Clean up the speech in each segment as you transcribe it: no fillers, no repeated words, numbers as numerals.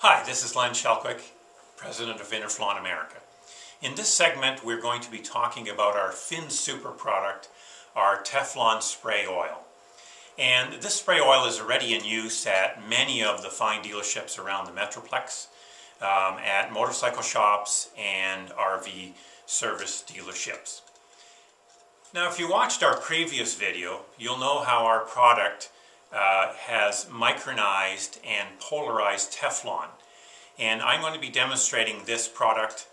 Hi, this is Len Shelquick, President of Interflon America. In this segment, we're going to be talking about our FinSuper product, our Teflon spray oil. And this spray oil is already in use at many of the fine dealerships around the Metroplex, at motorcycle shops and RV service dealerships. Now, if you watched our previous video, you'll know how our product has micronized and polarized Teflon. And I'm going to be demonstrating this product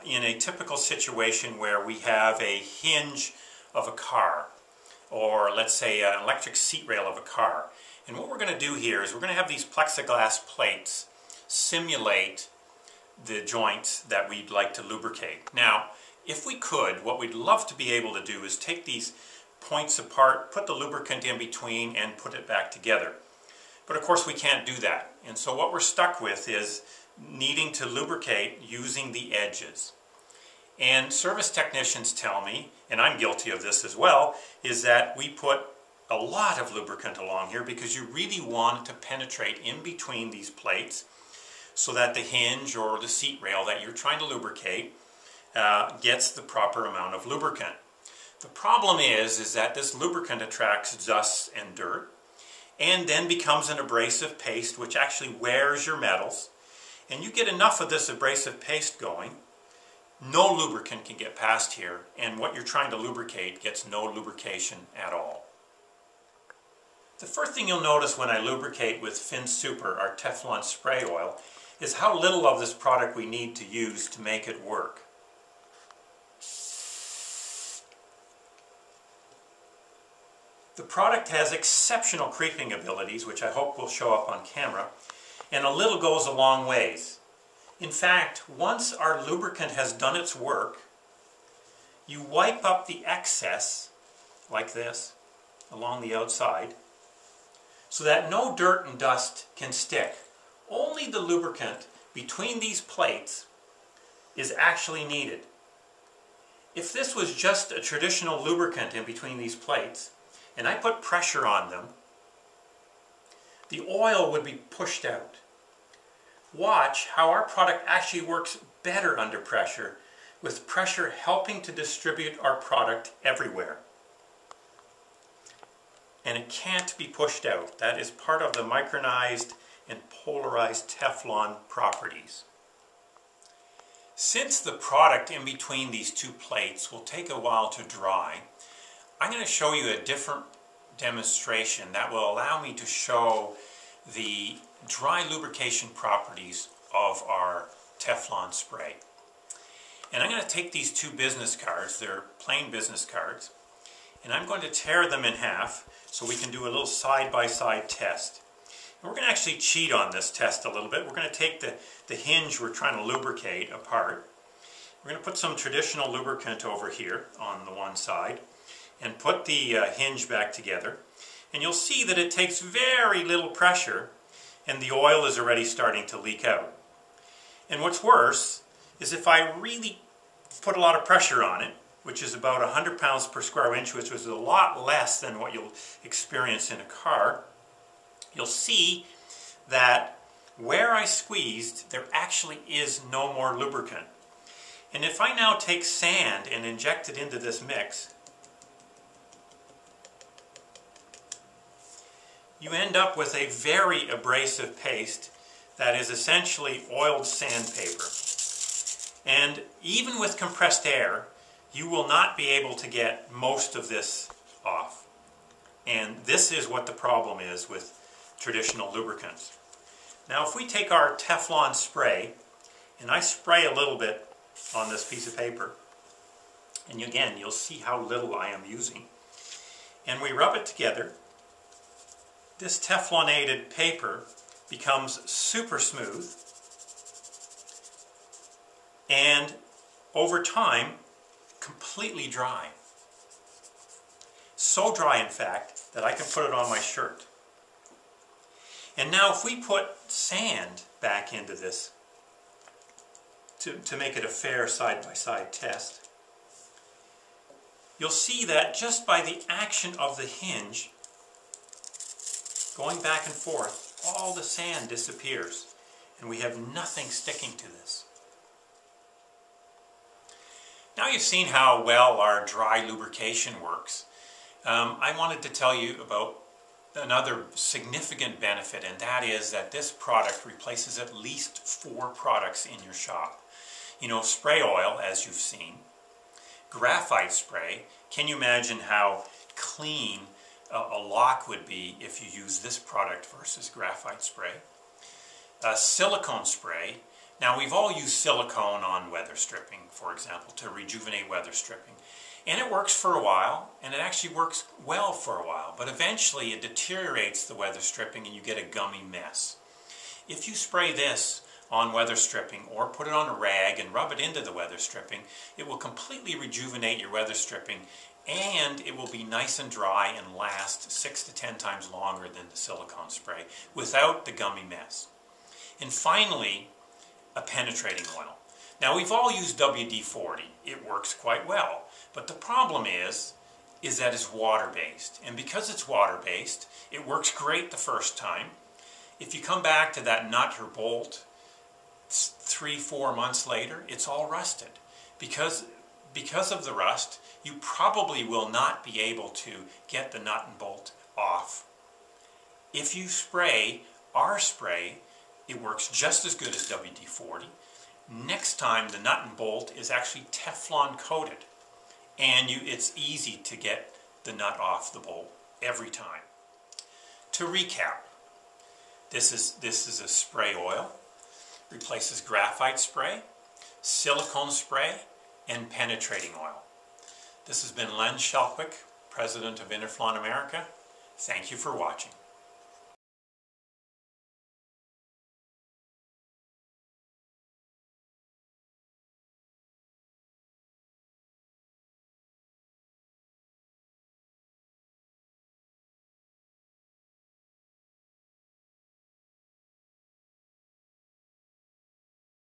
in a typical situation where we have a hinge of a car, or let's say an electric seat rail of a car. And what we're going to do here is we're going to have these plexiglass plates simulate the joints that we'd like to lubricate. Now, if we could, what we'd love to be able to do is take these points apart, put the lubricant in between, and put it back together. But of course we can't do that. And so what we're stuck with is needing to lubricate using the edges. And service technicians tell me, and I'm guilty of this as well, is that we put a lot of lubricant along here because you really want it to penetrate in between these plates so that the hinge or the seat rail that you're trying to lubricate gets the proper amount of lubricant. The problem is that this lubricant attracts dust and dirt and then becomes an abrasive paste which actually wears your metals. And you get enough of this abrasive paste going, no lubricant can get past here, and what you're trying to lubricate gets no lubrication at all. The first thing you'll notice when I lubricate with FinSuper, our Teflon spray oil, is how little of this product we need to use to make it work. The product has exceptional creeping abilities, which I hope will show up on camera, and a little goes a long ways. In fact, once our lubricant has done its work, you wipe up the excess, like this, along the outside, so that no dirt and dust can stick. Only the lubricant between these plates is actually needed. If this was just a traditional lubricant in between these plates, and I put pressure on them, the oil would be pushed out. Watch how our product actually works better under pressure, with pressure helping to distribute our product everywhere. And it can't be pushed out. That is part of the micronized and polarized Teflon properties. Since the product in between these two plates will take a while to dry, I'm going to show you a different demonstration that will allow me to show the dry lubrication properties of our Teflon spray. And I'm going to take these two business cards, they're plain business cards, and I'm going to tear them in half so we can do a little side-by-side test. And we're going to actually cheat on this test a little bit. We're going to take the hinge we're trying to lubricate apart. We're going to put some traditional lubricant over here on the one side and put the hinge back together. And you'll see that it takes very little pressure and the oil is already starting to leak out. And what's worse is if I really put a lot of pressure on it, which is about 100 pounds per square inch, which is a lot less than what you'll experience in a car, you'll see that where I squeezed, there actually is no more lubricant. And if I now take sand and inject it into this mix, you end up with a very abrasive paste that is essentially oiled sandpaper. And even with compressed air, you will not be able to get most of this off. And this is what the problem is with traditional lubricants. Now if we take our Teflon spray, and I spray a little bit on this piece of paper, and again, you'll see how little I am using, and we rub it together, this Teflonated paper becomes super smooth, and over time, completely dry. So dry, in fact, that I can put it on my shirt. And now if we put sand back into this to make it a fair side-by-side test, you'll see that just by the action of the hinge, going back and forth, all the sand disappears. and we have nothing sticking to this. Now you've seen how well our dry lubrication works. I wanted to tell you about another significant benefit, and that is that this product replaces at least 4 products in your shop. You know, spray oil, as you've seen, graphite spray. Can you imagine how clean a lock would be if you use this product versus graphite spray? Silicone spray. Now, we've all used silicone on weather stripping, for example, to rejuvenate weather stripping. And it works for a while, and it actually works well for a while, but eventually it deteriorates the weather stripping and you get a gummy mess. If you spray this on weather stripping or put it on a rag and rub it into the weather stripping, it will completely rejuvenate your weather stripping, and it will be nice and dry and last 6 to 10 times longer than the silicone spray without the gummy mess. And finally, a penetrating oil. Now, we've all used WD-40. It works quite well. But the problem is that it's water-based. And because it's water-based, it works great the first time. If you come back to that nut or bolt 3-4 months later, it's all rusted. Because of the rust, you probably will not be able to get the nut and bolt off. If you spray our spray, it works just as good as WD-40. Next time, the nut and bolt is actually Teflon coated, and it's easy to get the nut off the bolt every time. To recap, this is a spray oil, replaces graphite spray, silicone spray, and penetrating oil. This has been Len Shelquick, President of Interflon America. Thank you for watching.